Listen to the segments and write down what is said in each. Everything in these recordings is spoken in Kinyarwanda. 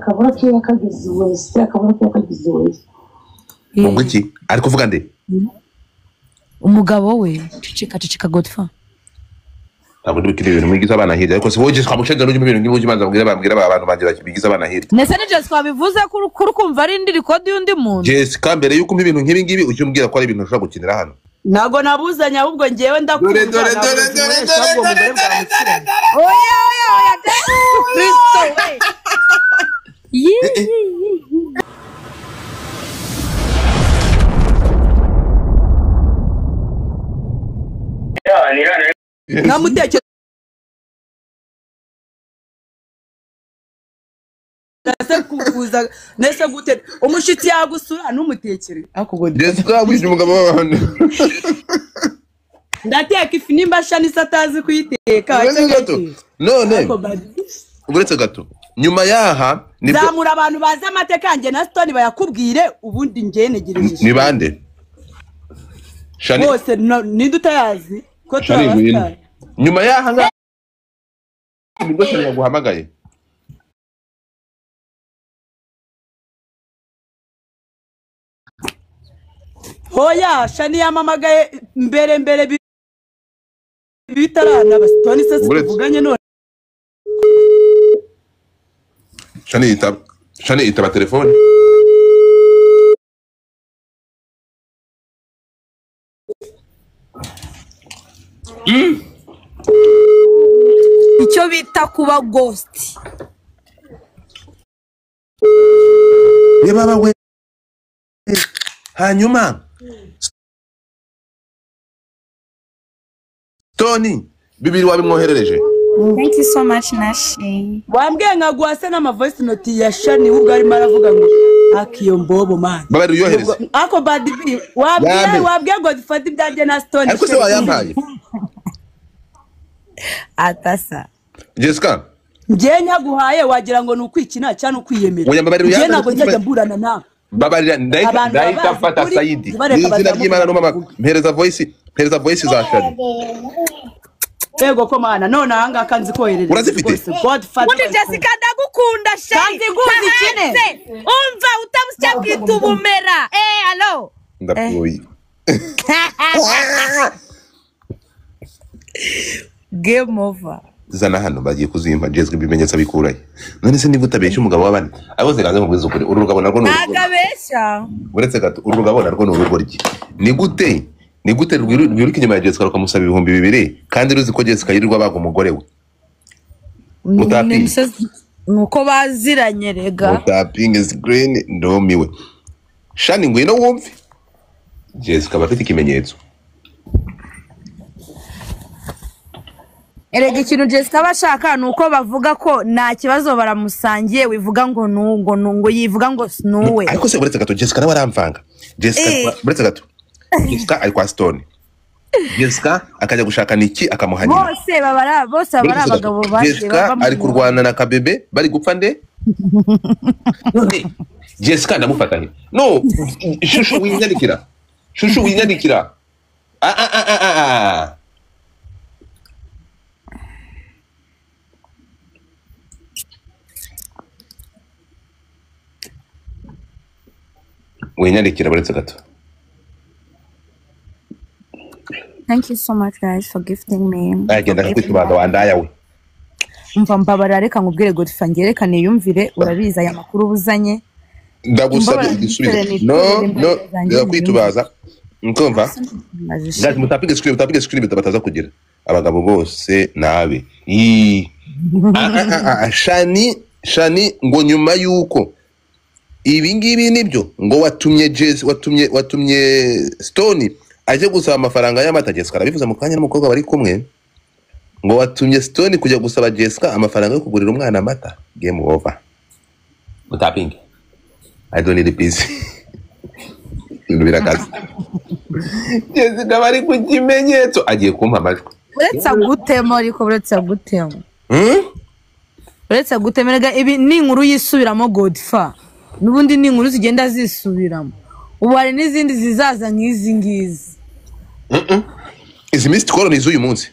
akabura kiwe kageze wese akabura kiwe kageze wese ubwo iki ari kuvuga nde umugabo we cicika Godfa ntabwo ndibikira ibintu mwigiza abana hirya ariko se wowe Jessica mucenga n'ujye mu bintu ngibuze manza bambwira abantu banje bigiza abana hirya nese ni Jessica bivuze kuri kumva ari indi record y'undi muntu Jessica mbere yuko ibintu nk'ibi ngibi ujye umbwira ko ari ibintu ushaka gukinira hano nago nabuzanya ahubwo ngewe ndakunda oya Kristo namuteke kuza nese gute umushitsi yagusura numutekere ako Jessica wije umugabo w'abantu ndateka ifi nimba shani satazi kuyiteka none uretse gato nyuma yaha zamura abantu baza amateka yanjye na Stone bayakubwire ubundi ngenegereje ni bande Shani bose ninde utayazi ko turabasitari nyuma yaha nga nibwo Shani yaguhamagaye hoya Shani yamamagaye mbere bitarana Stone se tuvuganye none Shani itaba telefone icyo bita kuba ghost yeba we hanyuma Tony bibiri wabimwoherereje Thank you so much Nashi wambwiye nkaguhase n'ama voice note ya Shani ubwo arimo aravuga ngo akiyo mbobo man babari uyohereze ako bad b wabwiye ngo dufate ibyanjye na Stone ariko se wayampaye atasa Jessica ngiye nyaguhaye wagira ngo nukwikina cyane ukwiyemera ngiye ntabwo njya mburana nawe babarira ndahita mfata Saidi izina ry'Imana no mama mpereza voice za Shani Ego ko mana none ahanga kanzi koherereza urazifite Undi Jessica ndagukunda Shani kanzi guzi kine umva utamusya kwitubumera allo ndapfuye game over zana hano bagiye kuzimpa Jessica ibimenyetso bikuraye none se niba utabeshya umugabo w'abandi aboze ganze mubwiza ukuri urugabo narwo nagabeshya uretse gato urugabo narwo n'urugoryi ni gute rwirika inyuma ya Jessica rukamusaba 2,000 kandi ruzi ko Jessica yirirwa baga umugore we nuko baziranye rega mutapinge screen ndomiwe Shani ngwino wumve Jessica bafite ikimenyetso erega ikintu Jessica bashaka nuko bavuga ko nta kibazo baramusangiye wivuga ngo nungo yivuga ngo nuwe ariko se uretse gato Jessica nabaramvanga Jessica uretse gato Jessica ari kwa Stone Jessica akajya gushaka niki akamuhanyira bose babara abagabo baje bava ari kurwana na Kabebe bari gupfa nde Jessica ndamufatanye no shushu winyandikira winyandikira baretse gato Thank you so much guys for gifting me. Agenda kwitubaga wandaya we. Umva mbabara reka nkubwire Godfa ngerekane yumvire urabiza aya makuru buzanye. Ndagusabye igisubizo. No, reka kwitubaza. Nkumva? Gaje mutapige screen bataza kugira. Abagabo bose nabe. Shani ngo nyuma yuko ibi ngibi nibyo ngo watumye Stone aje gusaba amafaranga y'amata Jessica arabivuza mu kanya n'umukobwa bari kumwe ngo watumye Stone kujya gusaba Jessica amafaranga yo kugurira umwana amata game over mutapinge I don't need a piece birakaza Jessica bari ku kimenyetso agiye kumpa amajwi uretse gutemerega ibi ni inkuru yisubiramo Godfa nubundi ni inkuru zigenda zisubiramo ubu hari n'izindi zizaza nk'izi ngizi izi minsi tworo ni z'uyu munsi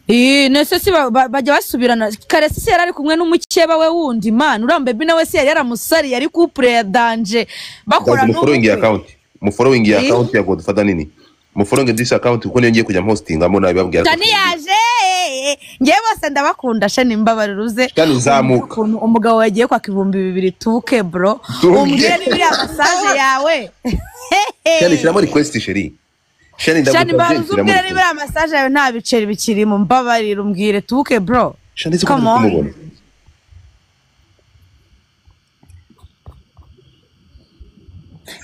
nese si bajya basubirana Karesi se yari kumwe n'umukeba we wundi man uriya baby nawe se yari yaramusari yari couple ya danger bakora no following ya account ya Godfather nini mu following this account kuko niyo ngiye kujya postinga mo nabibabwira Shani yaje ngiye bose ndabakunda Shani mbabaruze Shani zamuka umugabo yagiye kwa kivumbi 2 tuke bro umbwire biri amasaje yawe Shani shiramo request sheri Shani mbabaruze umbwire biri amasaje yawe nta biceri bikiri mu mbabarira umbwire tuke bro Shani ziko kumubona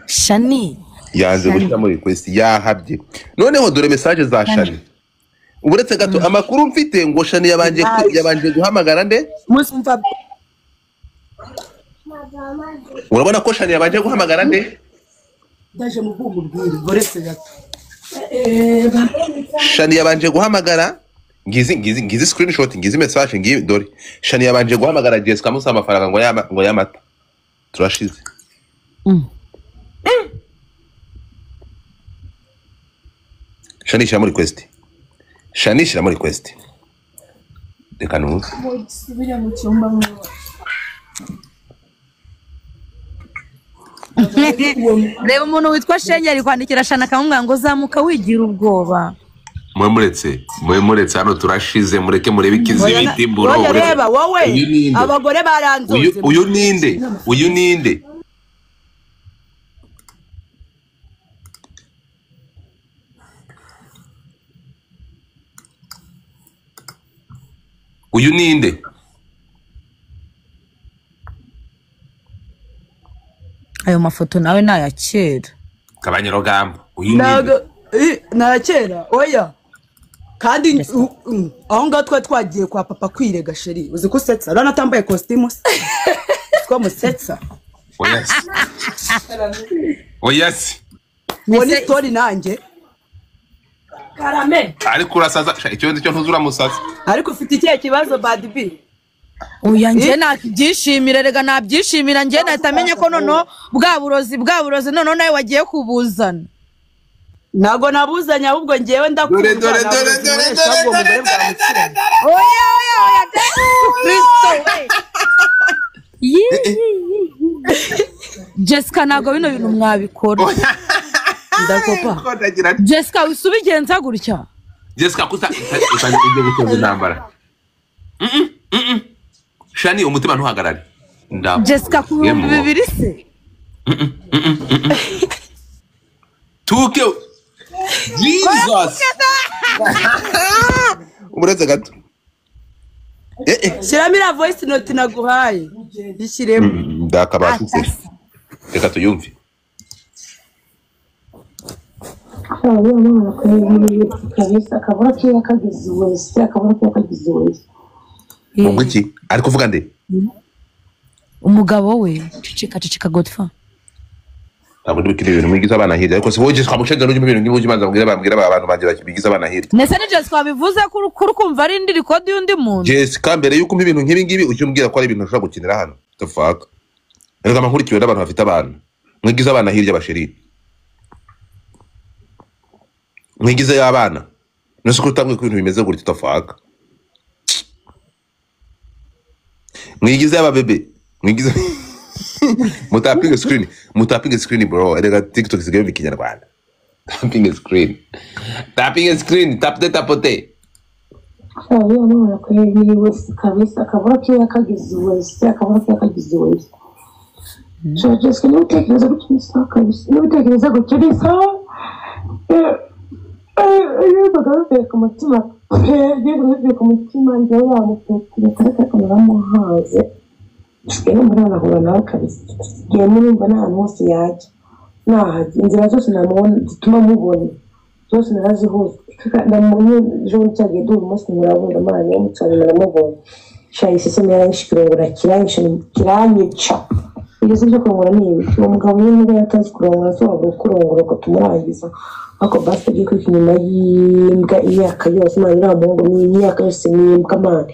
Shani yanze gushyiramo request yahabye noneho dore message za Shani uburetse gato amakuru mfite ngo Shani yabanje guhamagara nde musumva urabona ko Shani yabanje guhamagara nde ndaje mu bw'ubwire buretse gato Shani yabanje guhamagara ngizi screenshot ngizi message ngizi dore Shani yabanje guhamagara Jessica musa amafaranga ngo yamata turashize Shani shira muri request reka nuze subira mu cyumba mwe reba umuntu witwa Shenge ari kwandikira Shana akamubwira ngo zamuka wigira ubwoba muretse hano turashize mureke murebe ikizibiti bro reba wowe abagore baranzoze uyu ninde uyu ninde ayo mafoto nawe naya kera kabanyarogamba uyu ninde na kera oya kandi aho ngaho twagiye kwa papa kwirega sheri uzi ko usetsa rana tambaye costume ko musetsa oyasi woni story nanjye karame ariko urasaza icyo ntuzura musaza ariko ufite ikihe kibazo bad b oya nje nabyishimira rega nabyishimira nje natamenye ko nono bwa burozi nono nawe wagiye kubuzana nago nabuzanye ahubwo ngewe ndakubura dore oya Kristo Jessica nago bino bintu mwabikora ndakopa Jessica wisubigenza gutya Jessica kusa ujye gutoza intambara Shani umutima ntuhagarare Jessica ku 200 se tuke Jesus umuretse gato shiramira voice note naguhaye bishyiremo ndakabashitse reka tuyumve akabura kiya kagize wese ubwo iki ari kuvuga nde umugabo we cicika Godfather ntabwo ndibikira ibintu mwigiza abana hirya ariko se woje twamushega n'ujye mu bintu nk'ibyo umanza bambwira abantu banje bigiza abana hirya nese ni Jessica bivuze kuri kumva ari indi record y'undi muntu Jessica mbere yuko umpa ibintu nk'ibi ngibi ujye umbwira ko ari ibintu ushobora gukinira hano the fuck reka nkurikiwe n'abantu bafite abana mwigiza abana hirya basheri mwigize y'abana nese ko utabwiye ko ibintu bimeze gutya the fuck mwigize y'ababebe mwigize mutapinga screen bro erega TikTok sigaye mu Kinyarwanda tapping screen tapote oya none ko yiri wese kabisa akabura kiya kagize wese so just can you take this up to stock kabisa you take this up to this bagafite ku mutima njye yamutekera kamera muhaze Shikeni mbona nahura nawe kabisa ngiye numva n'ahantu hose yajya nahajya inzira zose namubona zituma mubona zose narazihuza ndamunye ejo cyagiye duha umunsi murabona amana niyo mucyane naramubonye shahise se yarayishikirongora kiranyica igeze byo kurongora n'ibiki uwo mugabo nyine niba yatazi kurongora so wabura kurongora ko tumurangiza ako basi agiye kwika inyuma y'imbwa imyaka yose imana iriya muhungu n'imyaka yose n'imbwa amana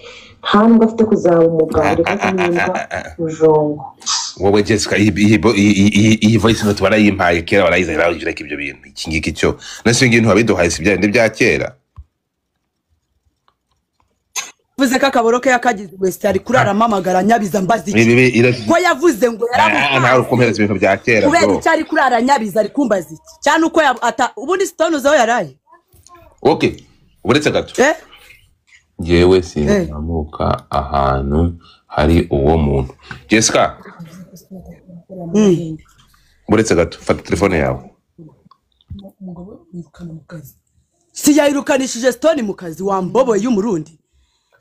nta nubwo afite kuzaba umugabo reka n'imbwa bujongo wowe Jessica iyi voice note barayimpaye kera barayizanye bagira ko ibyo bintu iki ngiki cyo nase ngiye ntu babiduhaye si bya bya kera Vuze ko akaboroke yakagize wese ari kurarama amagara nyabiza mbazi ko yavuze ngo nawe ukomereza ibintu bya kera kubera icyo ari kurara nyabiza ari kumbaza iki cyane uko ubundi Stone zaho yaraye. Okay uretse gato yewe sinzamuka ahantu hari uwo muntu Jessica uretse gato fata telefone yawe si yayirukanishije Stone mu kazi wamboboye y'umurundi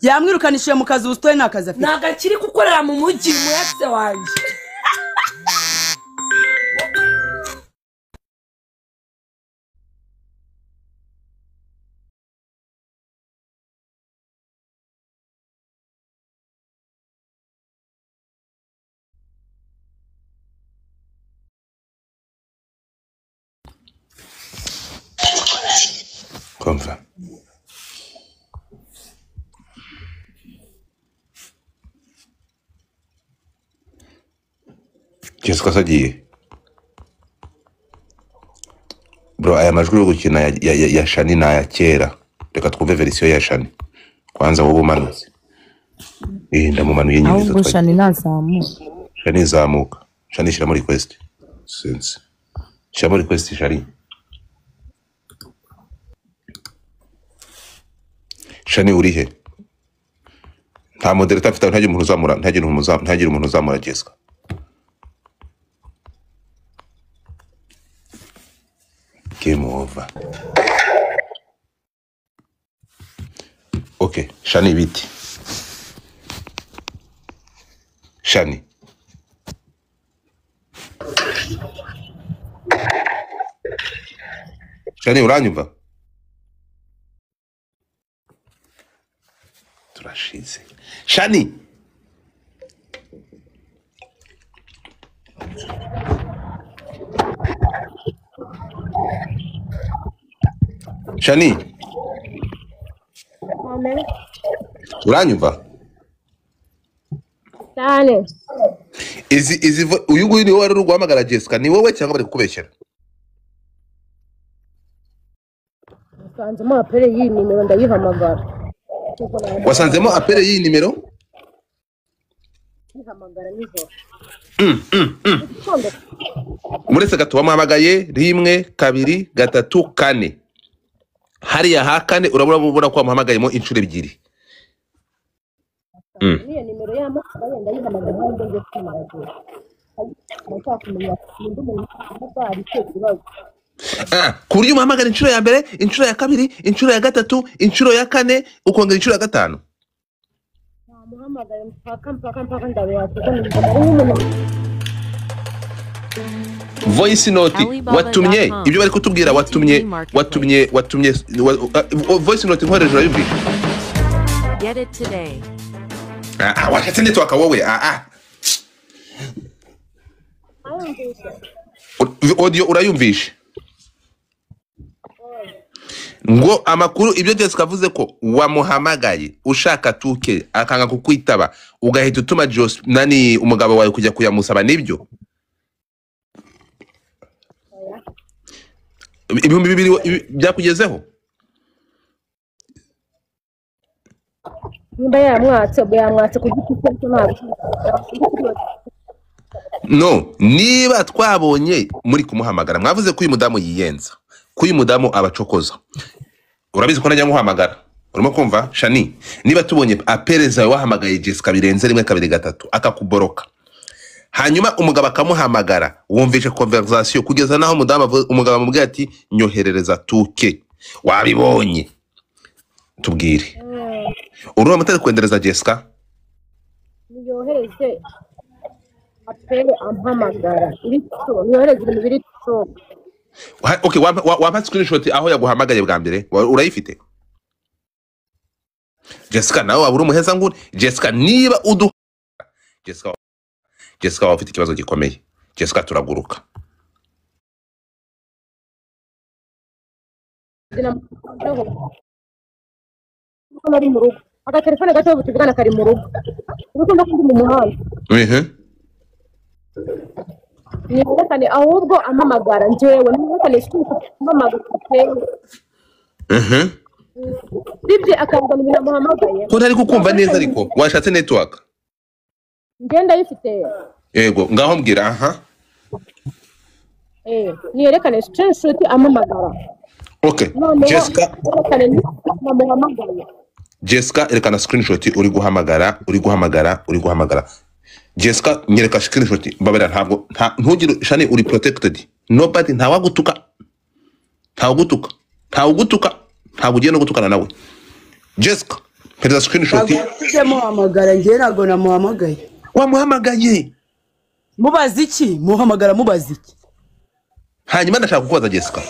yamwirukanishije mu kazi Stone nakazi afite nagakiri gukorera mu mujyi mu yatse wanje Konfa Jessica sagiye bro aya majwi yo gukina ya Shani na ya kera reka twumve version ya Shani kwanza wowe umanutse ndamumanuye nyine ahubwo Shani nazamuka Shani zamuka Shani shira muri request sense shira muri request Shani Shani urihe nta moderator afite ntagira umuntu uzamura Jessica game over. Okay, Shani biti. Shani. Shani uranyumva? Turashize. Shani. Shani. Uranyumva? Cyane. Izi uyu nguyu ni wowe wari guhamagara Jessica ni wowe cyangwa bari kukubeshyera? Wasanzemo apere y'iyi nimero ndayihamagara. Wasanzemo apere y'iyi nimero? Yihamagara nijoro. Muretse gato wamuhamagaye 1 2 3 4 hariya ha kane urabona ko wamuhamagayemo inshuro ebyiri. Niyo nimero y'amafaranga ndayihamagara ngo njye kumara. Ndakumenya ndi mu mutari cyo kuryo umuhamagara inshuro ya mbere, inshuro ya kabiri, inshuro ya gatatu, inshuro ya kane ukongera inshuro ya gatanu. Muhamagara mpaka ndabe Voice note watumye ibyo bari kutubwira watumye voice note nkoresha yumvi. Get it today. Washatse network wowe audio urayumvisha ngo amakuru ibyo Jessica avuze ko wamuhamagaye ushaka tuke akanga kukwitaba ugahita utuma Jos nani umugabo wawe kujya kuyamusaba nibyo ibihumbi 2 byakugezeho nimba yamwatse ku giti cyo ntabwo no niba twabonye muri kumuhamagara mwavuze ko uyu mudamu yiyenza ko uyu mudamu abacokoza urabizi ko najya nguhamagara urimo kumva Shani niba tubonye apereza wahamagaye Jessica birenze 1 2 3 akakuboroka hanyuma umugabo akamuhamagara wumvishe conversation kugeza naho umugabo amubwiye ati nyoherereza tuke wabibonye tubwire urumva mutari kwendereza Jessica niyohereze apere ampamagara niyohereze ibintu biri to. Okay wampa screenshot aho yaguhamagaye bwa mbere urayifite Jessica nawe wabura umuheza nguri Jessica niba Jessica wafite ikibazo gikomeye Jessica turaguruka nari mu rugo aka telefone gato butugana kari mu rugo ubutumba kundi mu muhanda niyerekane ahubwo ampamagara njyewe niyerekane ampamagara sibye akambona ibintu amuhamagaye ko ntari kukumva neza ariko washatse network ngenda yifite yego ngaho mbwira aha niyerekane screenshot amamagara okay Jessica Jessica erekana screenshot uri guhamagara Jessica nyereka screenshot babera ntabwo ntugire shane uri protected nobody ntawagutuka ntabwo ugiye no gutukana nawe Jessica pereza screenshot muhamagara ngiye ntabwo namuhamagaye wamuhamagaye mubaza iki muhamagara mubaza iki hanyuma ndashaka kukubaza Jessica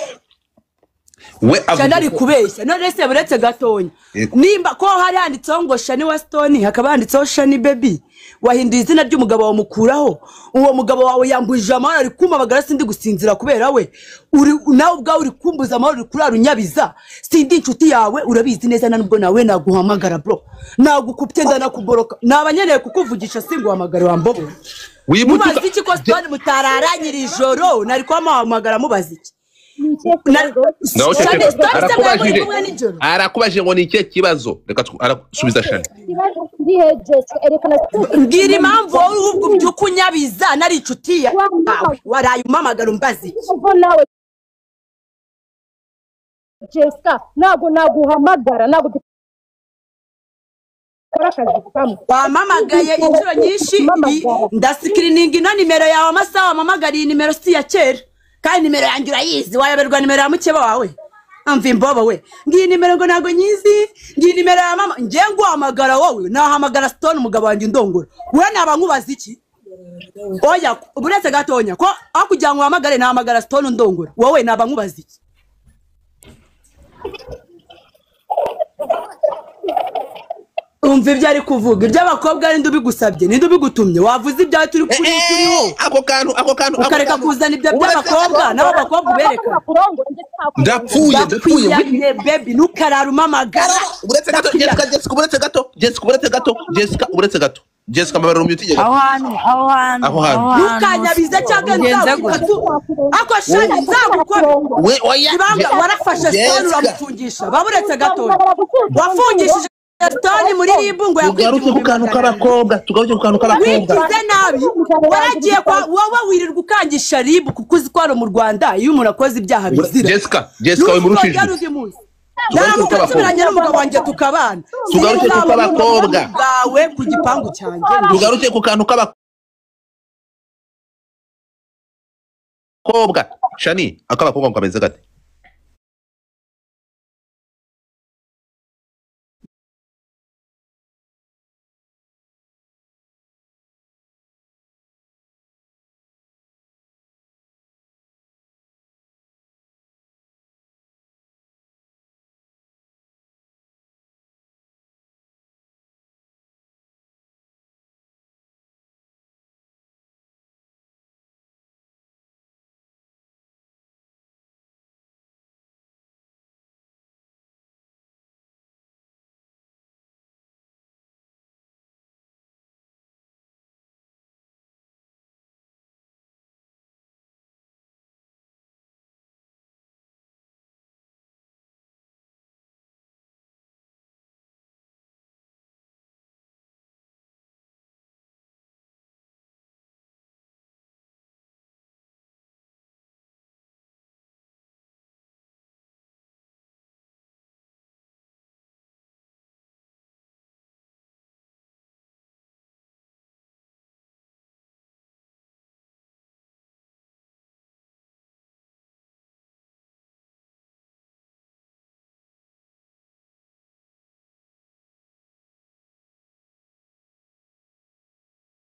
we cyane ari kubeshya none se buretse gatonya nimba ko hari handitseho ngo Shani wa Stone hakaba handitseho Shani baby wahinduye izina ry'umugabo wawe mukuraho uwo mugabo wawe yambuje amahoro ari kumabagara sindi gusinzira kubera we uri nawe ubwawe uri kumbuza amahoro uri kurara unyabiza sindi inshuti yawe urabizi neza nubwo nawe naguhamagara bro nagukupye ndanakuboroka nabanyeneye kukuvugisha singuhamagara wambobo mubazi iki ko Stone mutararanyira ijoro nari kwamuhamagara mubazi iki arakubajije ngo ni ikihe kibazo reka arasubiza Shani mbwira impamvu wowe ubwo byuko unyabiza nari inshuti yawe waraye umamagara umbazi iki Jessica ntabwo naguhamagara ntabwo wamamagaye inshuro nyinshi ndasikirininga ino nimero yawe amasaha wamamagariye nimero si ya kera kandi nimero yanjye urayizi wayoberwa nimero ya mukeba wawe amva imbobo we ngiye nimero ngo ntago nyizi ngiye nimero ya mama ngiye nguhamagara wowe nahamagara Stone umugabo wanjye ndongora we naba nkubaza iki oya buretse gatonya ko akugira ngo uhamagare nahamagara Stone ndongora wowe naba nkubaza iki umva ibyo ari kuvuga iby'abakobwa ari ndubigusabye ni ndubigutumye wavuze ibya turi kuriho ako kantu ukareka kuzana ibyo by'abakobwa nabo bakobwa ubereka ndapfuye baby nukarara umamagara uretse gato Jessica mabara umyutige aho hantu nukanyabiza cyangwa nzagukatu ako Shani nzagukora we oya warafashe Stone uramufungisha baburetse gato wafungishije Stone muri ribu ngo tugaruke ku kantu k'abakobwa wigize nabi waragiye kwa wowe wirirwa ukangisha ribu kuko uzi ko hano mu Rwanda iyo umuntu akoze ibyaha bizira Jessica we murushije Naramukatsubiranye n'umugabo wanjye tukabana tugaruke ku k'abakobwa bwawe ku gipangu cyanjye tugaruke ku kantu k'abakobwa Shani ak'abakobwa kameze gate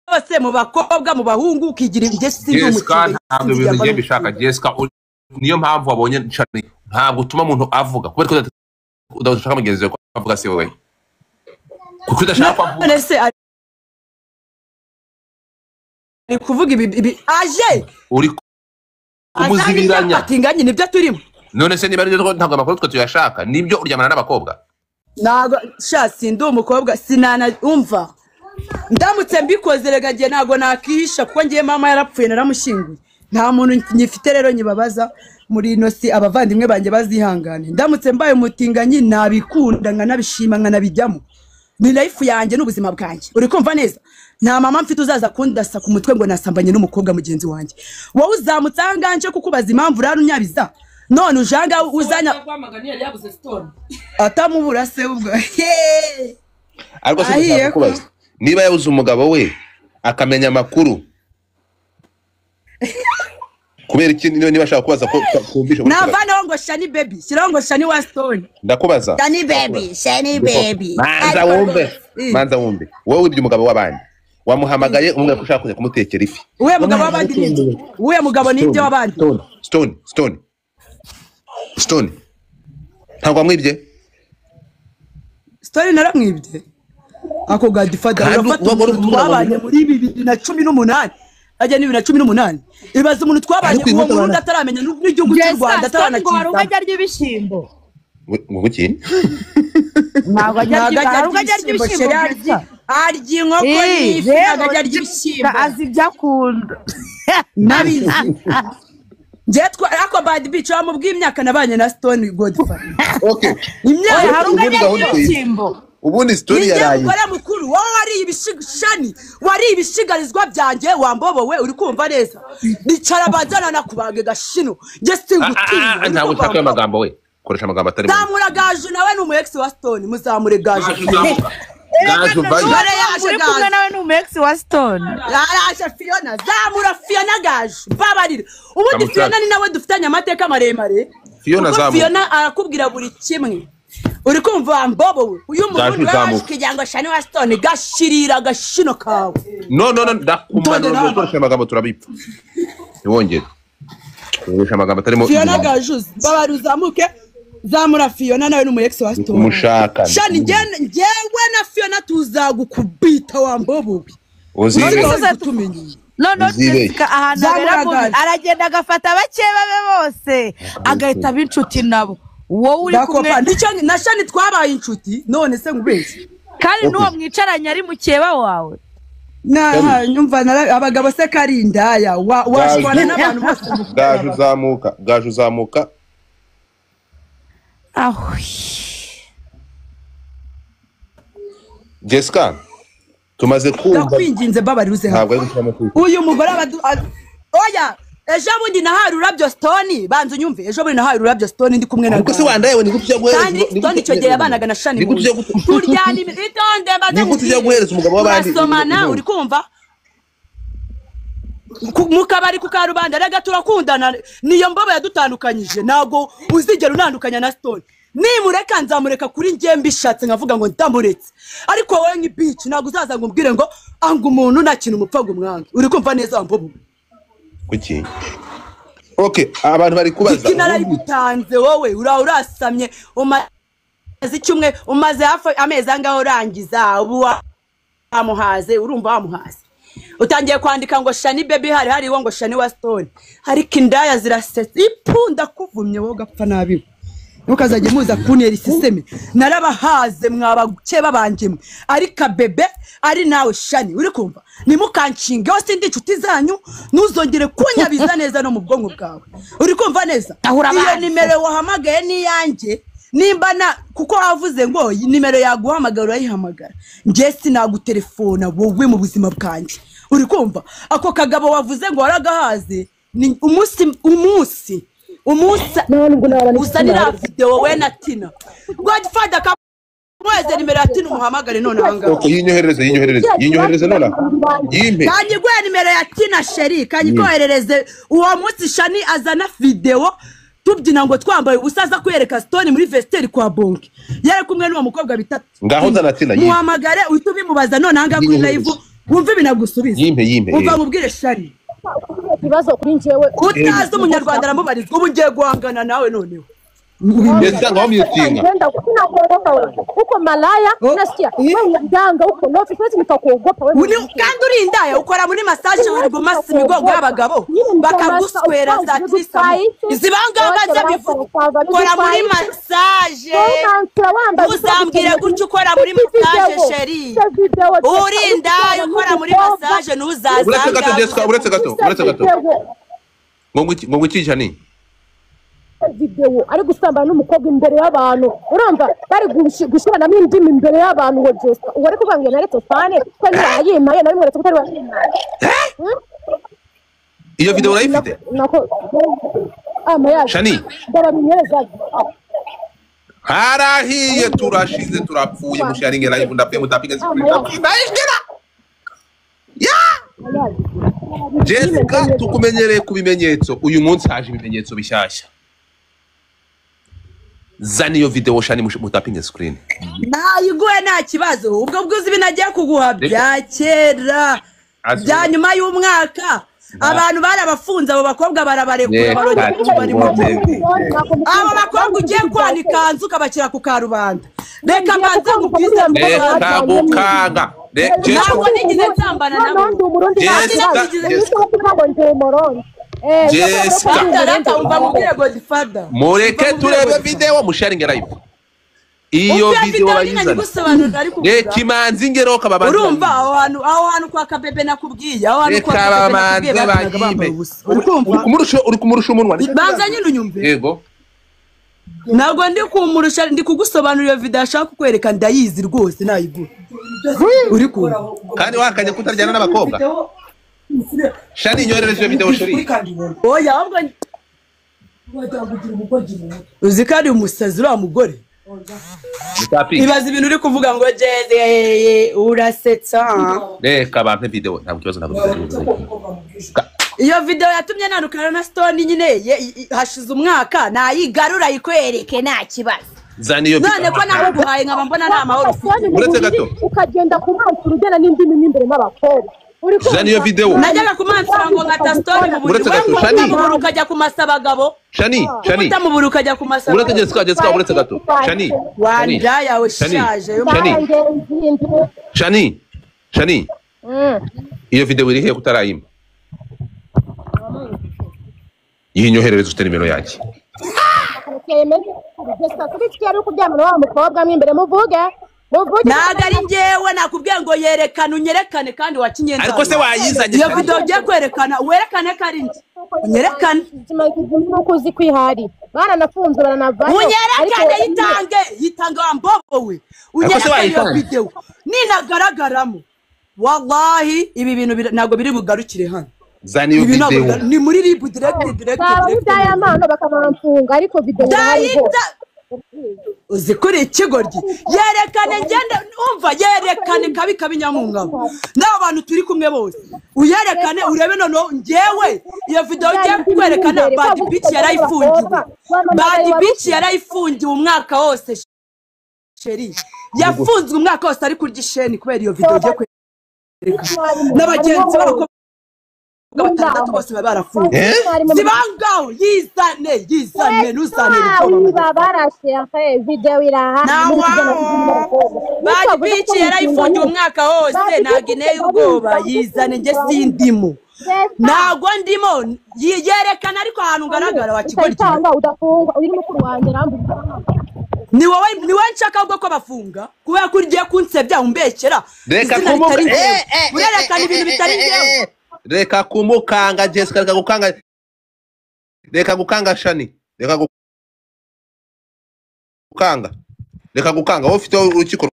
bose mu bakobwa mu bahungu ukigira ingesi Jessica ntabwo ibintu ngiye bishaka Jessica niyo mpamvu wabonye Shani ntabwo utuma umuntu avuga kubera ko udashaka mugenzi wawe avuga se wowe kuko udashaka kuvuga ari kuvuga ibi aje uri kumuzibiranya atinganye nibyo turimo none se niba rero ntabwo amakuru twe tuyashaka nibyo uryamana n'abakobwa ntabwo shasi ndi umukobwa sinana umva ndamutse mbikoze rega ngiye ntabwo nakihisha kuko ngiye mama yarapfuye naramushyinguye nta muntu nyifite rero nyibabaza muri ino si abavandimwe banjye bazihangane ndamutse mbaye umutinganyi nabikunda nkanabishima nkanabijyamo ni life yanjye n'ubuzima bwanjye uri kumva neza nta mama mfite uzaza kundasa ku mutwe ngo nasambanye n'umukobwa mugenzi wanjye wowe uzamutse ahanganje kukubaza impamvu rero unyabiza none ujanga uzanya atamubura se ubwo ariko se kubaza niba yabuze umugabo we akamenya amakuru kubera iki niba ashaka kubaza ko kumvisha navanaho ngo Shani baby shyiraho ngo Shani wa Stone ndakubaza Shani baby manza wumve wowe urya umugabo w'abandi wamuhamagaye umwe ushaka kujya kumutekera ifi uwe mugabo w'abandi uwe mugabo n'ibyo w'abandi Stone ntabwo amwibye Stone naramwibye ako Godfather twabanye muri 2018 ajya ni 2018 ibaza umuntu twabanye uwo muntu ataramenya n'igihugu cy'u Rwanda ataranakiza ngo arujya ry'ibishimbo ngo ki ntabwo ajya ry'ibishimbo arya inkoko n'ifi agajya ry'ibishimbo azi ibyo akunda nabizi jetwa ako bad bitch wamubwiye imyaka nabanye na Stone Godfather okay imyaka harujya ry'ibishimbo ubundi story yaraye ngore mukuru wowe wari ibishigishani wari ibishigarizwa byanjye wambobowe uri kumva neza nicara bazana nakubage gashino je singutinya ntabwo utaka amagambo we koresha amagambo atari zamura gaju nawe n'umu ex wa Stone muzamure gaju gaju baje uri kumwe nawe n'umu ex wa Stone yarasha Fiona zamura Fiona gaju babarira ubundi Fiona ni nawe dufitanye amateka maremare Fiona arakubwira buri kimwe uri kumva mbobo uyu muntu washikijanga Shani wa Stone gashirira gashino kawe no ndakumva koresha amagambo turabipfa niwongere koresha amagambo atarimo Fiona gajuz baba ruzamuke zamura Fiona nawe n'umu ex wa Stone umushaka Shani ngewe na Fiona tuzagukubita wa mbobo uzibe no Jessica ahantu aragenda agafata bakeba be bose agahita b'inshuti nabo wowe uri kumwe na Shani twabaye inshuti none se ngubeshye kandi n'uwo mwicaranye ari mukeba wawe nyumva abagabo se karindaya washwana n'abantu bose gaju zamuka Jessica tumaze kumva kwinginze babaruze uyu mugore oya ejo bundi nahaye urabyo Stone banza unyumve ejo bundi nahaye urabyo Stone ndi kumwe na Ko se wandaye ni gutya guhereza kandi Stone icyo gihe yabanaga na Shani turyani itonde baze ni gutya guhereza umugabo w'abandi basomana uri kumva mukabari ku Karubanda rega turakundana niyo mbobo yadutandukanyije nago uzigera unandukanya na Stone nimureka nzamureka kuri njye mbishatse nkavuga ngo ndamuretse ariko wowe nki bitch nago uzaza ngo mbwire ngo anga umuntu nta kintu umupfaga umwange uri kumva neza mbobo kuki okay abantu bari kubaza kinarabitanze wowe urasamye umaze icyumwe umaze hafi amezi angaho urangiza ubu wamuhaze urumva wamuhaze utangiye kwandika ngo Shani baby hari wo ngo Shani wa Stone ariko indaya zirasetse ipunda kuvumye wowe gapfa nabi ntukazajye muza kunera isiseme narabahaze mwabakeba banjye ariko bebe ari nawe Shani uri kumva nimukanshinge hose ndi inshuti zanyu nuzongere kunyabiza neza no mu bwonko bwawe uri kumva neza iyo nimero wahamagaye ni yanjye nimba na kuko wavuze ngo nimero yaguhamagara urayihamagara nje sinagutelefona wowe mu buzima bwanjye uri kumva ako kagabo wavuze ngo waragahaze ni umunsi uzanira video we na Tina Godfather mweze nimero ya Tina umuhamagare none hanga yinyohereze none yimpe kandi gwe nimero ya Tina sheri kandi koherereze uwo munsi Shani azana video tubyina ngo twambaye ubusaza kwereka Stone muri vestiaire kwa Bonke yari kumwe n'uwo mukobwa bitatu ngaho zana Tina muhamagare uhita ubimubaza none hanga kuri live wumve binagusubiza yimpe umva mubwire Shani ikibazo kuri njyewe utazi umunyarwanda aramubarizwa ubu ngiye guhangana nawe noneho Jessica ngaho myitinga uko malaya unasikia wewe mjanga uko lofi kwezi nikakuogopa wewe kandi uri indaya ukora muri massage wirgo masi migongo y'abagabo bakaguswera za twisa izibanga baze ukora muri massage uzambwire gutyo ukora muri massage sheri uri indaya ukora muri massage ntuzazanga uretse gato ngo ngwiki Shani video ari gusambana n'umukobwa imbere y'abantu urumva bari gushiranamo indimi imbere y'abantu ngo Jessica uwo ari kuvuga ngo naretse fane ko ntayimaye nari mweretse kutari wayimaye iyo video urayifite nako amayaje Shani ndarabinyereza harahiye turashize turapfuye musharinge live ndapfuye mutapiga ndayishira ya Jessica tukumenyereye ku bimenyetso uyu munsi haje ibimenyetso bishyashya zani iyo video Shani mutapinge screen nayiguye nta kibazo ubwo bwuzi binagiye kuguha bya kera bya nyuma y'umwaka abantu barabafunze abo bakobwa barabarekura bari mu abo bakobwa ugiye kwanika ikanzu ukabashyira ku karubanda reka mbanze ngubwize reka gukanga ntabwo nigeze nsambana nabo mureke turebe video musharinge live iyo video bayizana reka imanzi ngero kababanza urumva aho hantu kwa kabebe nakubwiye aho hantu kwa kabebe nakubwiye uri kumurusha umunwa banza nyine unyumve yego ntabwo ndi kumurusha ndi kugusobanurira iyo video ashaka kukwereka ndayizi rwose nayigura uri kumva kandi wakajya kutaryana n'abakobwa Shani nyohereje video shuri oya ahubwo uzi kandi umusazi uriya mugore ibaza ibintu uri kuvuga ngo jeze urasetsa reka bampe video ntabwo kibazo ntabwo iyo video yatumye nandukana na Stone nyine hashize umwaka nayigarura yikwereke nta kibazo zani iyo none ko naguhaye nkaba mbona nta mahoro uretse gato ukagenda kumansura ugena n'indimi n'imbere n'abakobwa zani iyo video najyaga kumansura ngo ngata Stone mu buryo bwo ukajya kumasaba abagabo Shani utamubura ukajya kumasaba uretse Jessica uretse gato Shani wanda yawe shaje Shani iyo video iri he kutarayimba yinyoherereza ufite nimero yake ntabwo ari njyewe nakubwiye ngo yerekane unyerekane kandi wakinyenda ariko se wayizanye iyo video ugiye kwerekana werekane ko ari njye unyerekane uzi kwihari baranafunze baranavayo unyerekane yitange wambobo we unyerekane iyo video ninagaragaramo wallahi ibi bintu ntabwo biri bugarukire hano zani iyo video ni muri ribu direct amano bakamamfunga ariko video uzi kuri ikigoryi yerekane ngende umva yerekane kabi nyamungabo n'abo bantu turi kumwe bose uyerekane urebe none njyewe iyo video ugiye kwerekana Bad Bitch yarayifungiwe umwaka wose sheri yafunzwe umwaka wose ari kurya isheni kubera iyo video ugiye kwerekana n'abagenzi b'abakobwa batandatu bose barafunze zibangaho yizane nuzane barashe video iraha Bad Bitch yarayifungiwe umwaka wose ntabwo inteye ubwoba yizane nge sindimo ntabwo ndimo yerekana ariko ahantu ngaragara wakikora cyangwa udafungwa uri mukuru wanjye ni wowe nshaka ubwo ko bafunga kubera ko ugiye kunsebya umbekera reka urerekana ibintu bitari njyewe reka kumukanga Jessica reka gukanga Shani reka gukanga wowe ufite urukiko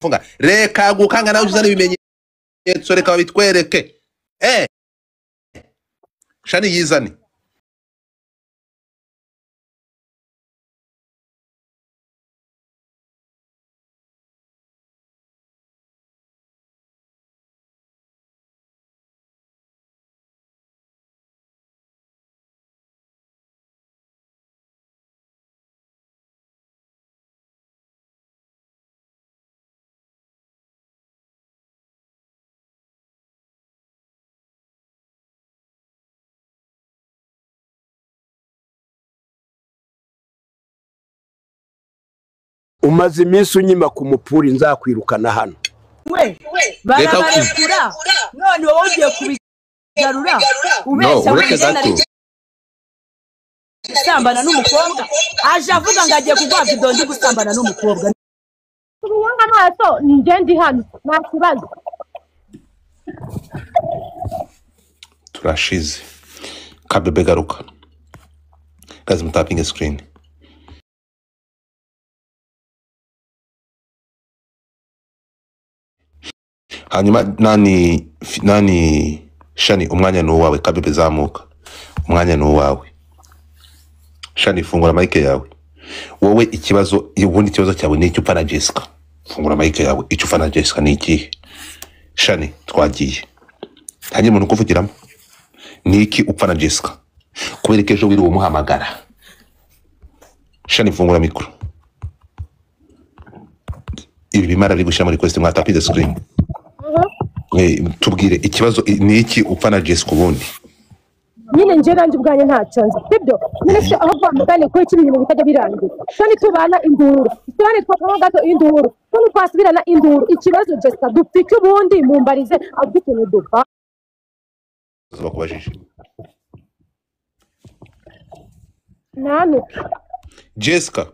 funga reka gukanga nawe uzana ibimenyetso reka babitwereke Shani yizane umaze iminsi unyima ku mupuri nzakwirukana hano barabarekura none wowe ugiye kubigarura ubeshya gusambana n'umukobwa aje avuga ngo agiye kuguha video ndi gusambana n'umukobwa kubiyanga amaso njye ndi hano nta kibazo turashize Kabebe garuka. Guys, I'm tapping a screen. Hanyuma nani Shani umwanya nuwawe. Kabebe zamuka. Umwanya nuwawe. Shani fungura mic yawe. Wowe ikibazo ubundi ikibazo cyawe ni icyo upfa na Jessica. Fungura mic yawe. Icyo upfa na Jessica ni iki? Shani twagiye. Ntagira umuntu kuvugiramo. Ni iki upfa na Jessica? Kubereka ejo wiri umuhamagara. Shani fungura mikro. Ibi bimara ari gushira muri request mwata pide screen. Tubwire ikibazo ni iki upfa na Jessica ubundi? Nyine nje nanjye ubwanye ntacyo nzi sibyo nyine se aho bamugane ko iki bintu bitajya birangira kandi tubana induru tubane twakamo gato induru kandi twasubirana induru ikibazo Jessica dupfike ubundi mumbarize afite n'udupa bakubajije nanu Jessica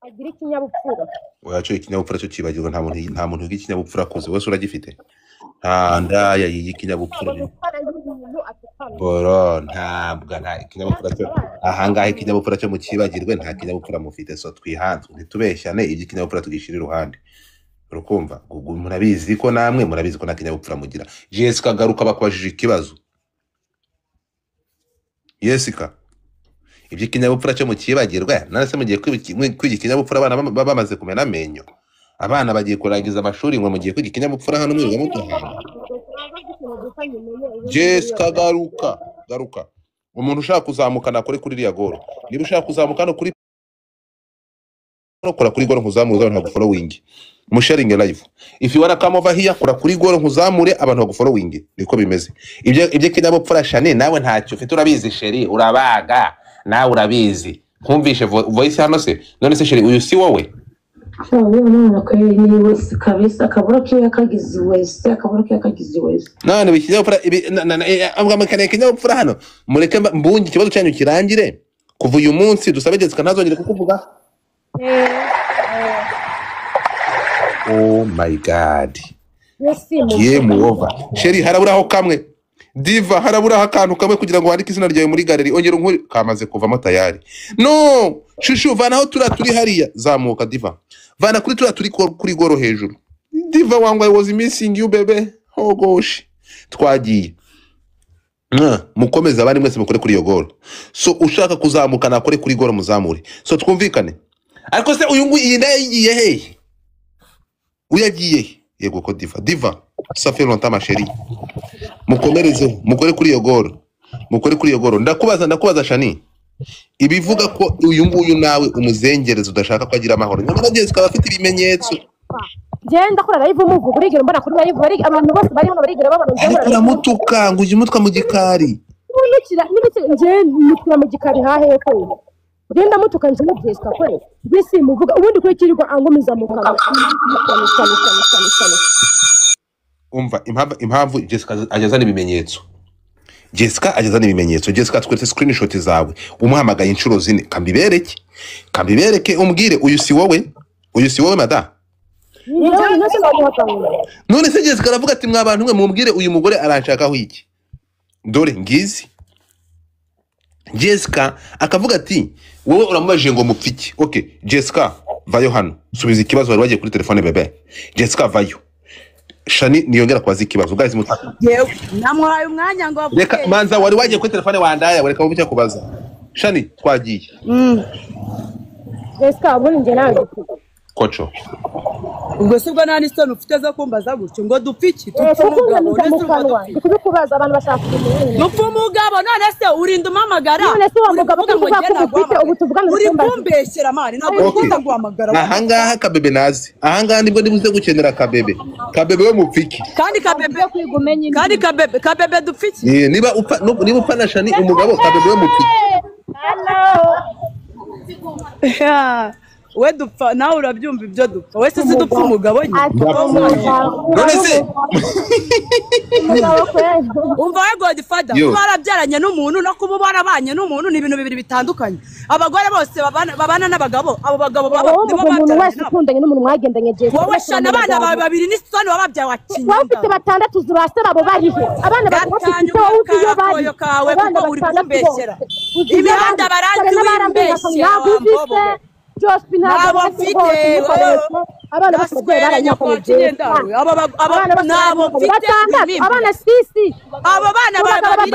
agira ikinyabupfura wacho ikinyabupfura cyo kibagirwa nta muntu w'ikinyabupfura kuze wese uragifite ndaya y'ikinyabupfura boro ntabwo nta ikinyabupfura cyo ahangahe ikinyabupfura cyo mu kibagirwe nta kinyabupfura mufite so twihanze ntitubeshyane ibyo kinyabupfura tugishira iruhande urukumva murabizi ko namwe murabizi ko nta kinyabupfura mugira Jessica garuka bakubajije ikibazo Jessica ibyo kinyabupfura cyo mu kibagirwe nase mugiye kwiga kinyabupfura abana bamaze kumena amenyo abana bagiye kurangiza amashuri ngo mugiye kwiga kinyabupfura hano muri gamutuhanga Jessica garuka umuntu ushaka kuzamuka nakore kuri iriya goro niba ushaka kuzamuka no kuri kora kuri goro nkuzamure ntabwo following musharing live if you wanna come over here kora kuri goro nkuzamure abantu bagu following niko bimeze ibyo kinyabupfura Shani nawe ntacyo ufite urabizi sheri urabaga nawe urabizi nkumvishe voice hano se none se sheri uyu si wowe kabisa akabura kiwe akagize wese none bikinyabupfura ambwa mekane kinyabupfura hano mureke mbungi ikibazo cyanyu kirangire kuva uyu munsi dusabe Jessica ntazongere kukuvuga oh my god game over sheri haraburaho kamwe Diva haraburaho akantu kamwe kugira ngo wandike izina ryawe muri gallery ongera unkuri kamaze kuvamo tayari no shushu vanaho turi hariya zamuka Diva vana kuri turi kuri goro hejuru Diva wangu I was missing you baby oh gosh twagiye mukomeza abandi mwese mukore kuri iyo goro so ushaka kuzamuka nakore kuri goro muzamure so twumvikane ariko se uyu nguyu inda yigiye hehe uyagiye yego ko Diva ça fait longtemps ma chérie mukomereze mukore kuri iyo goro ndakubaza Shani ibivuga ko uyu nguyu nawe umuzengereza udashaka ko agira amahoro nyamara Jessica bafite ibimenyetso genda kora live muvuga urigera mbona kuri live bari abantu bose bari hano barigera babona ariko mutuka ngo uje mutwa mu gikari nje mutwa mu gikari hahe ko genda mutuka nje mu Jessica kore bisi muvuga ubundi ko kirirwa angumiza mu kanwa umva impamvu Jessica ajazana ibimenyetso Jessica twese screenshot zawe umuhamagaye inshuro zine kambibereke umbwire uyu si wowe mada none se Jessica aravuga ati mwa bantu mwe mumbwire uyu mugore aranshakaho iki dore ngizi Jessica akavuga ati wowe uramubajije ngo mupfiki okay Jessica vayo hano subiza ikibazo wari wagiye kuri telefone bebe Jessica vayo Shani niyongera kwaza ikibazo guys mutaka yewe namwaye umwanya ngo reka manza wari wagiye kuri telefone wandaya reka ubucya kubaza Shani twagiye Jessica abone nje nawe kocho ubwo sibwo nani stone ufite zo kumbaza gutyo ngo dupfiki tupfumugabo kubaza abantu bashaka mupfumugabo none se urinda umamagara none se wa mugabo ufite ubu tuvugana uri kumbeshyera mari ntabwo ukunda guhamagara ahangaha kabebe nazi ahangaha nibwo ndibuze gukenera kabebe we mupfiki kandi kabebe dupfiki niba upfa na Shani umugabo kabebe we mupfiki we dupfa nawe urabyumva ibyo dupfa wese si dupfa umugabo nyine none se umva we Godfather kuba warabyaranye n'umuntu no kuba warabanye n'umuntu ni ibintu bibiri bitandukanye abagore bose babana n'abagabo abo bagabo nibo babyaranye ukundanye n'umuntu mwagendanye Jesse wowe shana abana bawe babiri n'isoni wababyaye wakinyanga wowe ufite batandatu zurase babo barihe abana batandatu wowe iyo bari abana uri kumbeshyera imihanda barangiye Just been nabo mfite abana basigaye baranyakomeje nabo mfite abana sisi abo bana babiri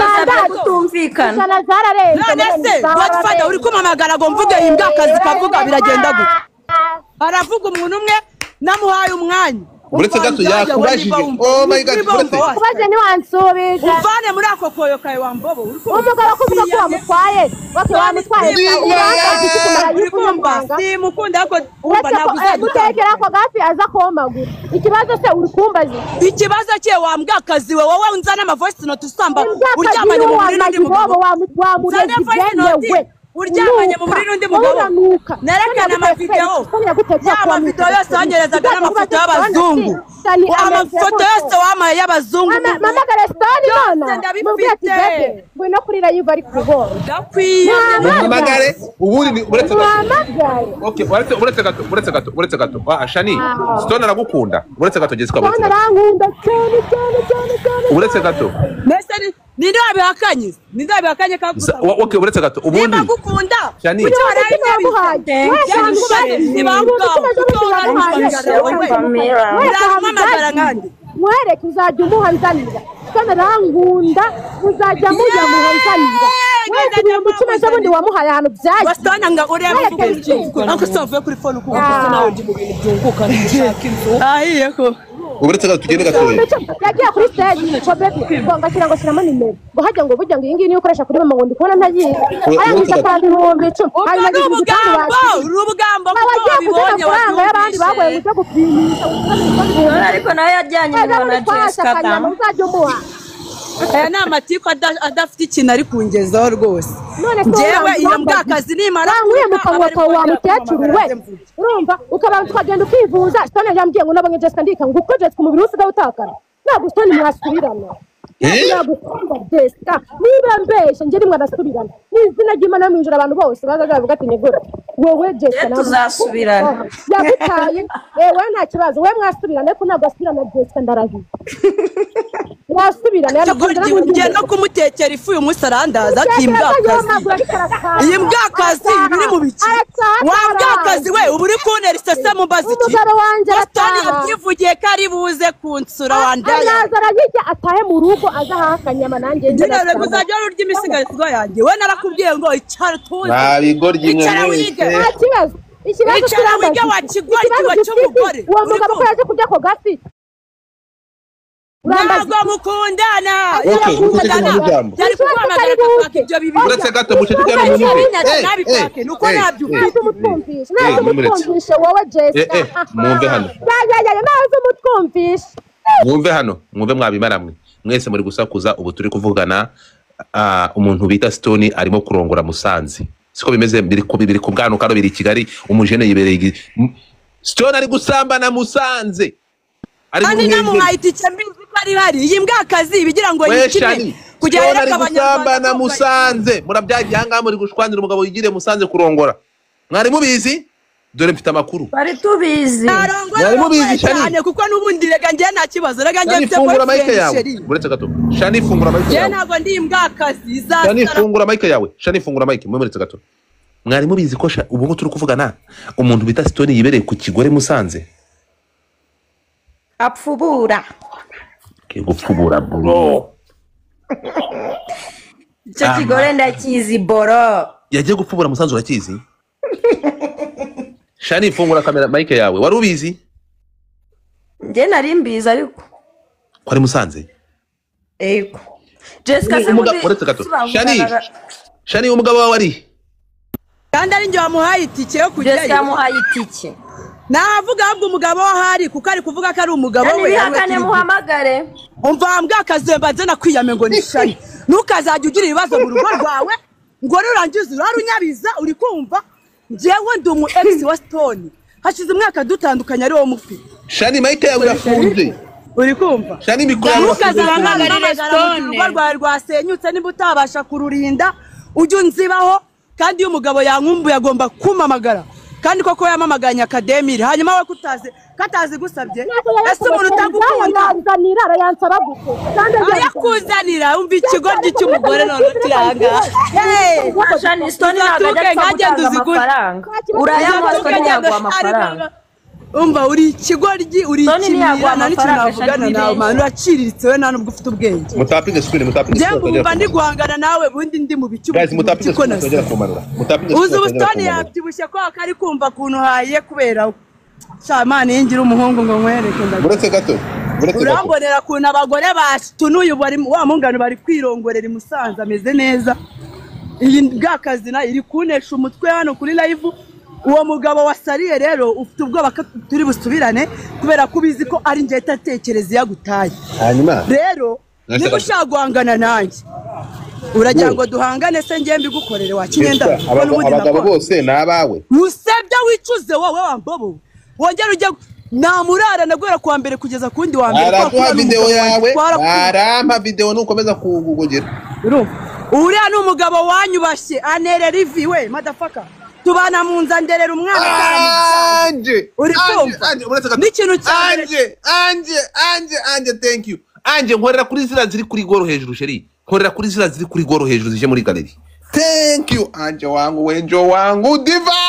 kutumvikana sana zararenze none se Godfather uri kumamagara ngo mvuge imbwa akazi kavuga biragenda gute aravuga umuntu umwe namuhaye umwanya uretse gato yakubajije oh my god kubaje ni wansubije uvane muri ako koyo kawe wambobo umugabo kuvuga ko wamutwaye wake wamutwaye simukunda ako umva nagutegera ko gafi aza komagura ikibazo se uri kumbaza ikibazo cye wambwakazi wowe unzana ama voice note usamba uryamanye mu muri n'undi mugabo wamurezigenyewe uryamanye mu muri n'undi mugabo nerekana amavideo y'amavideo yose wanyerezaga n'amafoto y'abazungu amafoto yose wamaye y'abazungu mamagara stone nona mubwati bebe ngwino kuri live ari kubona ndakwiye mamagare ubundi ni uretse mamagare okay uretse gato Shani Stone aragukunda uretse gato Jessica Stone arankunda cyane uretse gato meseri ninde wabihakanye kagusa okay uretse gato ubundi gukunda Shani mwereke uzajya umuhanzanira Stone arankunda uzajya muhanzanira mwese ibintu kimeze bundi wamuhaye ahantu byaje Stone nga ureba ako sove kuri phone kuko nawe ndi mu bintu byunguka nshaka inzu ahiye ko uretse gato tugende gatoya yagiye kuri stage ko baby ngashyira ngo shyiramo nimero ngo hajya ngo burya ngo iyi ngiyi niyo ukoresha kuri mama ngo ndi kubona ntayizi ayangiza kandi 10,000 hanyuma urubugambo kuko babibonye y'abandi bagoye ngo gupimisha ariko nayo yajyanye na Jessica tam uzajya umuha aya ni amatiko adafite ikintu ari kungezaho rwose njyewe iyo mbwakazi nimara nkwiye mu kanwa kawe wa mukecuru we urumva ukabanza ukagenda ukivuza Stone yambwiye ngo nabonye Jessica ndika ngo uko Jessica umubiri usigaye utakara ntabwo Stone mwasubirana nagukunda Jessica niba mbeshe njye rimwe adasubirana n'izina ry'Imana mu ijoro abantu bose bazavuga ati negura wowe Jessica tuzasubirana yabitaye wewe nta kibazo we mwasubirana ariko ntabwo asubirana Jessica ndarahiye wasubirana ngiye no kumutekera ifu uyu munsi arandaza ati iyi mbwakazi biri mu biki wambwakazi we ubu uri kuntera isese mu mbazi iki Stone yabyivugiye ko ari buze kunsura wandaye azara yijya atahe mu rugo azahaha akanyama nanjye ngira ngo uzajya urya imisigarizwa yanjye we narakubwiye ngo icara tuze icara wige nta kibazo icara wige wakigwa cy'umugore uwo mugabo ko yaje kujya ko gafi ntabwo mukundana yari kuguhamagara akakwaka ibyo bibiri uretse gato mucecekera nabipake nuko nabyumva umutwumvishe wowe Jessica mwumve hano naze umutwumvishe mwumve hano mwumve mwabimaramwe mwese muri gusakuza ubu turi kuvugana umuntu bita Stone arimo kurongora Musanze siko bimeze biri ku bwanuka biri Kigali umujene yibereye Stone ari gusambana Musanze ari namuhayiti cyambizi ko ari hari iyi mbwakazi bigira ngo yikine kujya reka abanyarwanda Musanze murabyagiye hanga muri gushwanira umugabo yigire Musanze kurongora mwari mubizi dore mfite amakuru bari tubizi mwari mubizi cyane kuko nubundi rega ngiye nta kibazo rega ngiye mfite fungura mic yawe uretse gato Shani fungura mic yawe ntabwo ndi imbwakazi Shani fungura mic yawe Shani fungura mic muretse gato mwari mubizi ko ubu ngo turi kuvugana umuntu bita Stone yibereye ku kigore Musanze apfubura gupfubura bro icyo kigore ndakizi boro yagiye gupfubura Musanze urakizi Shani fungura kamera mic yawe wari ubizi njye nari mbizi ariko ko ari Musanze ego Jessica se uretse gato Shani umugabo wawe ari kandi ari njye wamuhaye itike yo kujyayo Jessica yamuhaye itike navuga ahubwo umugabo ahari kuko ari kuvuga ko ari umugabo we yakane muhamagare umva mbwakazi mbanze nakwiyame ngo ni Shani ntukazajya ugira ibibazo mu rugo rwawe ngo nurangiza urarunyabiza uri kumva njyewe ndi umu ex wa Stone hashize umwaka dutandukanye ari wo mufite Shani Mike yawe irafunze uri kumva Shani mikoro ntukazarangarire Stone rwa rwasenyutse nimba utabasha kururinda ujye unzibaho kandi iyo umugabo yankumbuye agomba kumamagara kandi koko yamamaganye akademire hanyuma we katazi gusabye ese umuntu utagukunda arayansaba gute ayakuzanira umva ikigoryi cy'umugore none kiranga Shani Stone ngagenda uzigura urayamuha ntiyaguha amafaranga umva uri ikigoryi uri ikimira nta n'ikintu navugana nawe manu uraciriritse we nta nubwo ufite ubwenge mutapinge screen njye ngumva ndi guhangana nawe bundi ndi mu bicu guys mutapinge screen tugera kumanura mutapinge uzi ubustoni yabyibushye ko akari kumva kuntu haye kubera shamani yingira umuhungu ngo nkwereke uretse gato urambonera kuntu abagore batunuye bari wa mungano bari kwirongorera imusanza ameze neza iyi bwakazi na iri kunesha umutwe hano kuri live uwo mugabo wasariye rero ufite ubwoba ko turi busubirane kubera ko ubizi ko ari njye tatekereza yagutaye hanyuma rero niba ushaka guhangana nanjye uragira ngo duhangane se njye mbigukorere wa kinyenda abagabo bose ni abawe usebya wicuze wowe wambobo wongera ujya namurara nagwera kuwa mbere kugeza kundi wa mbere araduha video yawe arampa video nukomeza kugugogera uriya ni umugabo wanyubashye anere riviwe madafaka tubana mu nza nderera umwana anje uri kumva n'ikintu cyane anje thank you anje nkorera kuri zira ziri kuri goro hejuru sheri nkorera kuri zira ziri kuri goro hejuru zije muri galeri thank you anje wangu wenjo wangu diva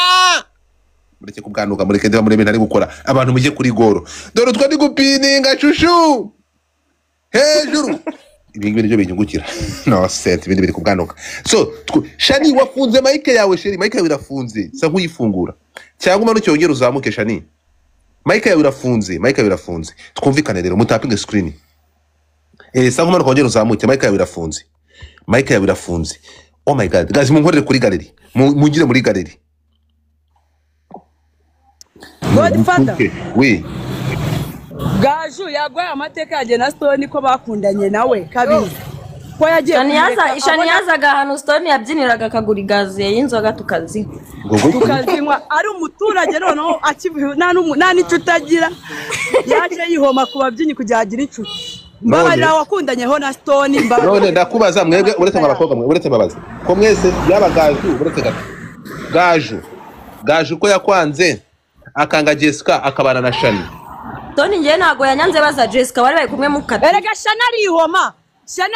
mureke kubwanuka mureke ndiba muri ari gukora abantu mujye kuri goro dore twari gupininga shushu hejuru ibingi byo binyungukira no set ibindi biri kubwanuka so Shani wafunze Mike yawe sheri Mike yawe irafunze sa nkuyifungura cyangwa umano cyongera uzamuke Shani Mike yawe irafunze twumvikane rero mutapinge screen sa nk'umano kongera uzamuke Mike yawe irafunze oh my god guys munkorere kuri galeri mungire muri galeri Godfather oui Gaju yagwaye amateka yaje na Stone ko bakundanye nawe kabizi ko yagiye Shani yazaga hano Stone yabyiniraga akagura igazi y'inzoga tukazinywa ari umuturage noneho nta n'inshuti agira yaje yihoma ku babyinnyi kugira agire inshuti mbabarira wakundanyeho na Stone none ndakubaza mwebwe uretse abakobwa mwe uretse babaza ko mwese yaba Gaju uretse Gaju ko yakwanze akanga Jessica akabana na Shani Stone ngiye nago yanyanze baza Jessica bari kumwe mu kati erega Shani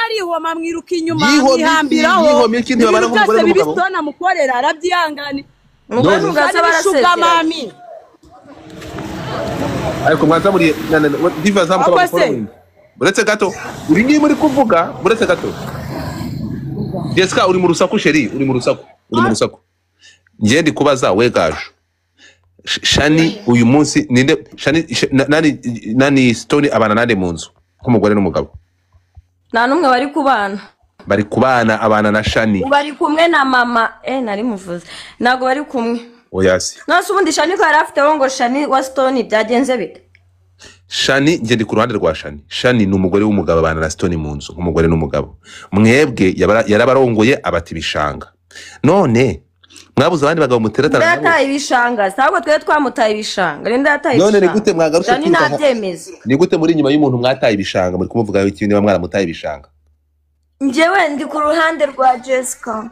arihoma mwiruka inyuma mwihambiraho yihomye ikindi babana nk'umugore n'umugabo Stone amukorera arabyihangane umugore ugaza barasezeye ariko mwaza muri diva zamuka bakora uretse gato uri ngiye muri kuvuga uretse gato Jessica uri mu rusaku sheri uri mu rusaku ngiye ndi kubaza we Gaju Shani uyu munsi ninde Shani nani Stone abana nande mu nzu nk'umugore n'umugabo nta numwe bari kubana abana na Shani bari kumwe na mama nari muvuze nago bari kumwe oyasi nase ubundi Shani ko yarafite ngo Shani wa Stone byagenze bite Shani ngiye ndi ku ruhande rwa Shani ni umugore w'umugabo abana na Stone mu nzu nk'umugore n'umugabo mwebwe yarabarongoye abati bishanga none mwabuze abandi bagabo muteratana ndataye ibishanga sabwo twe twamutaye ibishanga ndataye none ni gute mwagarutse Shani nabyemeza ni gute muri nyuma y'umuntu mwataye ibishanga muri kumuvuga iki niba mwaramutaye ibishanga njyewe ndi ku ruhande rwa Jessica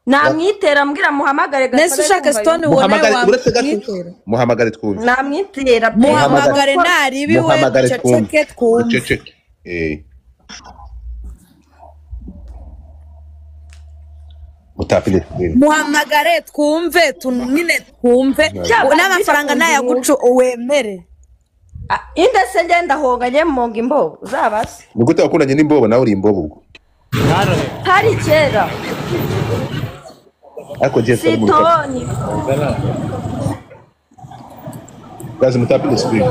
namwitera mbwira muhamagare nese ushaka Stone ubone wamwitera muhamagare twumve namwitera muhamagare naribiwe ceceke twumve muhamagare twumve tunine twumve n'amafaranga nayagucu wemere indese ngenda honganye monga imbobo uzabase nigute wakundanye n'imbobo nawe uri imbobo ubwo hari kera ariko Jessica Sitoni gazi mutapinge screen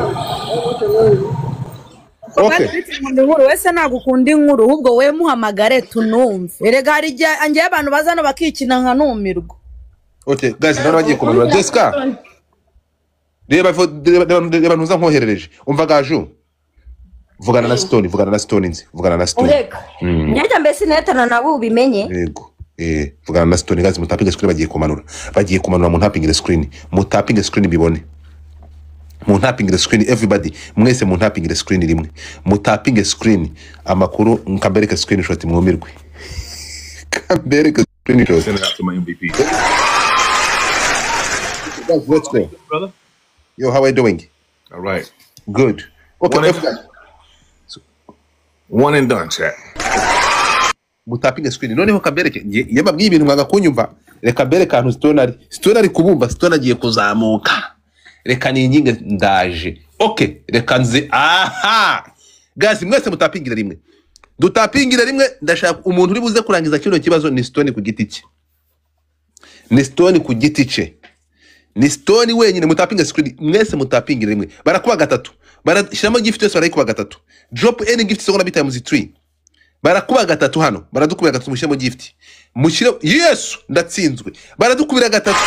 okay inkuru wese nagukunda inkuru ahubwo we muhamagare tunumve erega hari igihe angiye abantu bazano bakikina nka numirwa okay guys none bagiye kumanura Jessica reba ntuza nkoherereje umva Gaju vugana na Stone nzi vugana na Stone njya mbese netana nawe ubimenye yego vugana na Stone guys mutapinge screen bagiye kumanura mu tapping screen mutapinge screen bibone mu tapping screen everybody mwese mu tapping screen rimwe mutapinge screen amakuru nkambereke screenshot mwumirwe kambereke screenshot send it out to my MVP. Guys, let's go Brother. yo how are you doing? All right. Good. Okay, One and done, chat. Mutapinge screen noneho kambereke yababwiye ibintu mwaga kunyumva reka bereka ahantu Stone ari kubumva Stone agiye kuzamuka reka ninyinge ndaje okay reka nze aha guys mwese mutapingira rimwe dutapingira rimwe ndashaka umuntu uri buze kurangiza kino kibazo ni Stone ku giti cye ni Stone ku giti cye ni Stone wenyine mutapinga screen mwese mutapingira rimwe barakuba gatatu barashiramo gift yose barayikuba gatatu drop any gift so gonna times 3 barakuba gatatu hano baradukubira gatatu mushiremo gift mushire Yesu ndatsinzwe baradukubira gatatu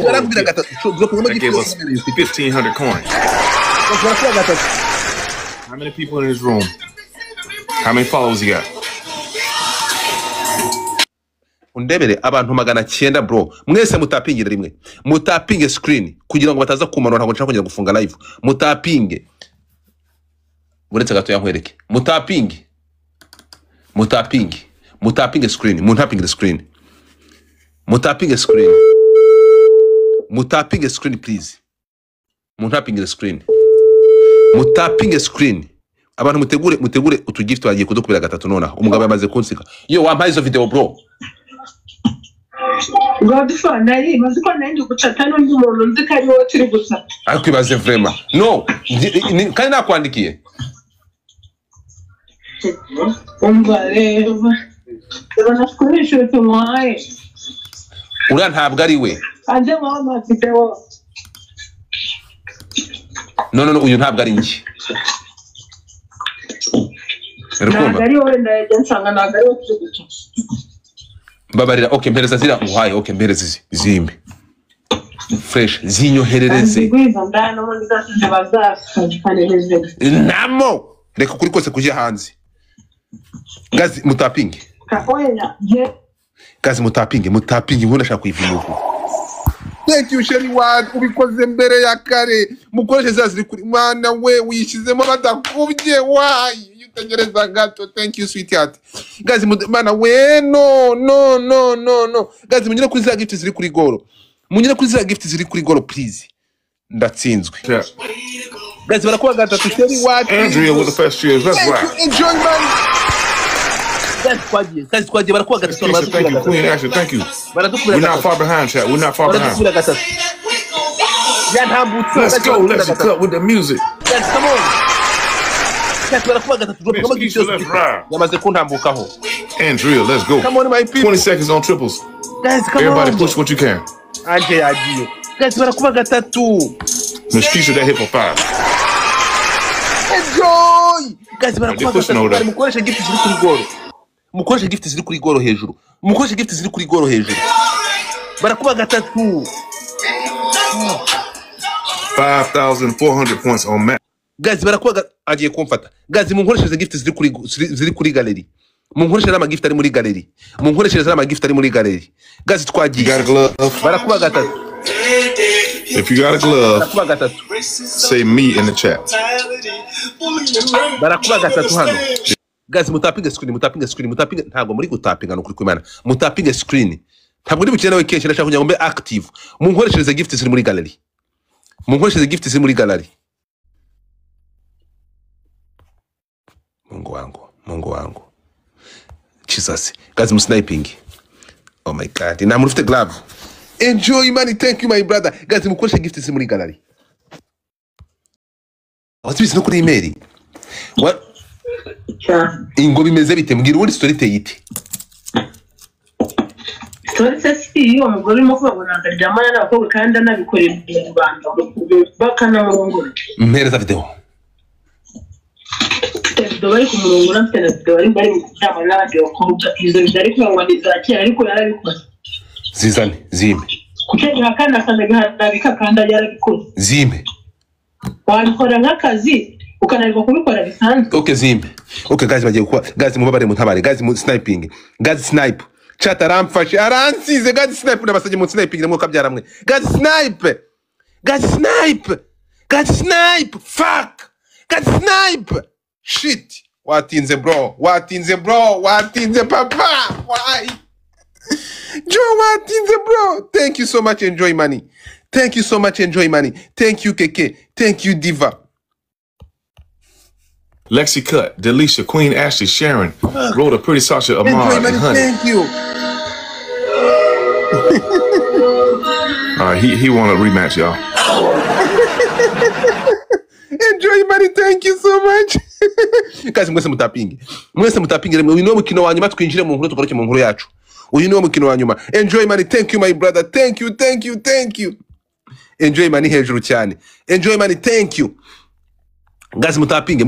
baradukubira gatatu drop any gift 1,500 coins. How many people in this room? How many followers you got? Undebere abantu 900 bro mwese mutapingira rimwe mutapinge screen kugira ngo bataza kumanura ntabwo nshaka kongera gufunga live mutapinge uretse gato yankwereke mutapinge screen mutapinge screen mutapinge screen please mutapinge screen abantu mutegure utugift bagiye kudukubira gatatu nona umugabo yamaze kunsika yo wampaye izo video bro Godfana yi baziko nandi gucata n'undi muntu nzi kari wo turi gusa akwibaze vraiment no kandi nakwandikiye umva reba nakurisha tumwaye ura ntabwo ari we anje mama video no uyu ntabwo ari njye nagari wowe ndaje nsanga nagari wo turi gusa babarira okay mpereza zira uhaye okay mpereza zimbe fresh zinyoherereze namo reka kuri kose kujya hanze gazi mutapinge gazi mutapinge nkunda shaka kuyivunuka thank you sheri wa ubikoze mbere ya kare mukoreshe zaziri kuri mwana we wishizemo badakubye why yutegereza gato thank you sweetheart gazi mana we no gazi munyine kuri za gift ziri kuri goro please ndatsinzwe gazi barakuba gatatu sheri wa Andrea with the first cheers. Let's rock. enjoy man gazi kwaje barakuba gatatu Thank you, Queen Ashley. Thank you. We're not far behind, chat. We're not far behind. Let's go. Let's cut with the music. Yes, come on. Let's ride. Yamaze kuntambukaho. Andrea, let's go. Come on, my people. 20 seconds on triples. Guys, come Everybody on. push what you can. Anje yagiye. Guys, barakuba gatatu. Miss Keisha, that hit for 5. Enjoy. Guys, barakuba pushing over gatatu. there. Mukoresha gift ziri kuri goro. Mukoresha gift ziri kuri goro hejuru. Mukoresha gift ziri kuri goro hejuru. Barakuba gatatu. 5,400 points on Matt. Guys, barakuba agiye kumfata. Guys, munkoresheje gift ziri kuri gallery. Munkoresheje ama gift ari muri gallery. Munkoresheje ama gift ari muri gallery. Guys, You twagiye. got a glove? Barakuba gatatu. If you got a glove, Barakuba gatatu. say me in the chat. Barakuba gatatu hano. Guys, mutapinge screen. Ntabwo muri gutapinga no kuri kwimana. Mutapinge screen. Ntabwo ndi bukene nawe kenshi ndashaka kugira ngo mbe active. Munkoresheje gift ziri muri gallery. Mungu wangu. Jesus. Guys, sniping. Oh my God. Na murufite glove. Enjoy man. Thank you my brother. Guys, mukoreshe gift ziri muri gallery. What's no kuri email? What? Ingo bimeze bite mbwira ubundi story teyite. Torse si yo mugore mo kubona ndaryamana n'abakobwa kandi anabikorera mu Rwanda bakana murongora. Mpereza video. Video bari ku murongora mfite na video bari kuryamana n'abandi bakobwa izo bidari kwangwa nizakira ariko yarabikoze. Zizane zimbe. Kucyenga kandi akandabika kandi yarabikoze. Zimbe. Wabikora nk'akazi ukanariko kubikora bisanzwe. Okay zimbe. Okay guys bagiye kwa guys mubabare mutabare guys mu sniping. Guys snipe. chat aramfashe aransize gazi snipe nabasajye mu snipe ngire mwuka byaramwe gazi snipe fuck gazi snipe shit watinze bro papa why Joe watinze bro thank you so much enjoy money thank you Keke thank you Diva Lexi Cut, Delisha, Queen Ashley, Sharon, Rhoda, Pretty Sasha, Amar, and Honey. Thank you. All right, he want a rematch, y'all. Enjoy money, thank you so much. Guys, mwese mutapinge. Uyu niwo mukino wa nyuma twinjire mu nkuru tugaruke mu nkuru yacu. Uyu niwo mukino wa nyuma. Enjoy money, thank you my brother. Thank you. Enjoy money hejuru cyane. Enjoy money, thank you. Guys, mutapinge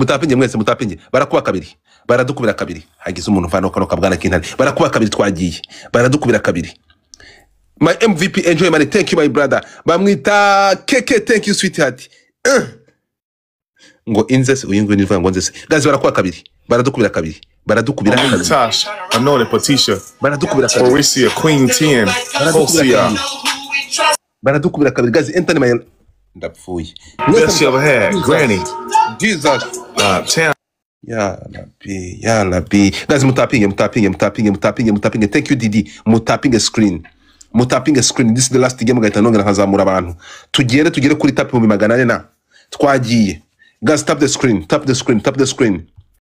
barakuba kabiri baradukubira kabiri hagize umuntu mfano kano kabwana kintari barakuba kabiri twagiye baradukubira kabiri my MVP enjoy money thank you my brother bamwita Keke thank you sweetheart ngo inzese uyingwe nivuga ngo nzese guys barakuba kabiri baradukubira kabiri Tasha Anole Patricia baradukubira kabiri Orisia Queen 10 Hosia baradukubira kabiri guys enter my ndapfuye best you ever had Granny Jesus Tam ya labi guys mutapinge thank you Didi mutapinge screen this is the last game gahita nongera nkazamura abantu tugere kuri tapi 400 na twagiye guys tap the screen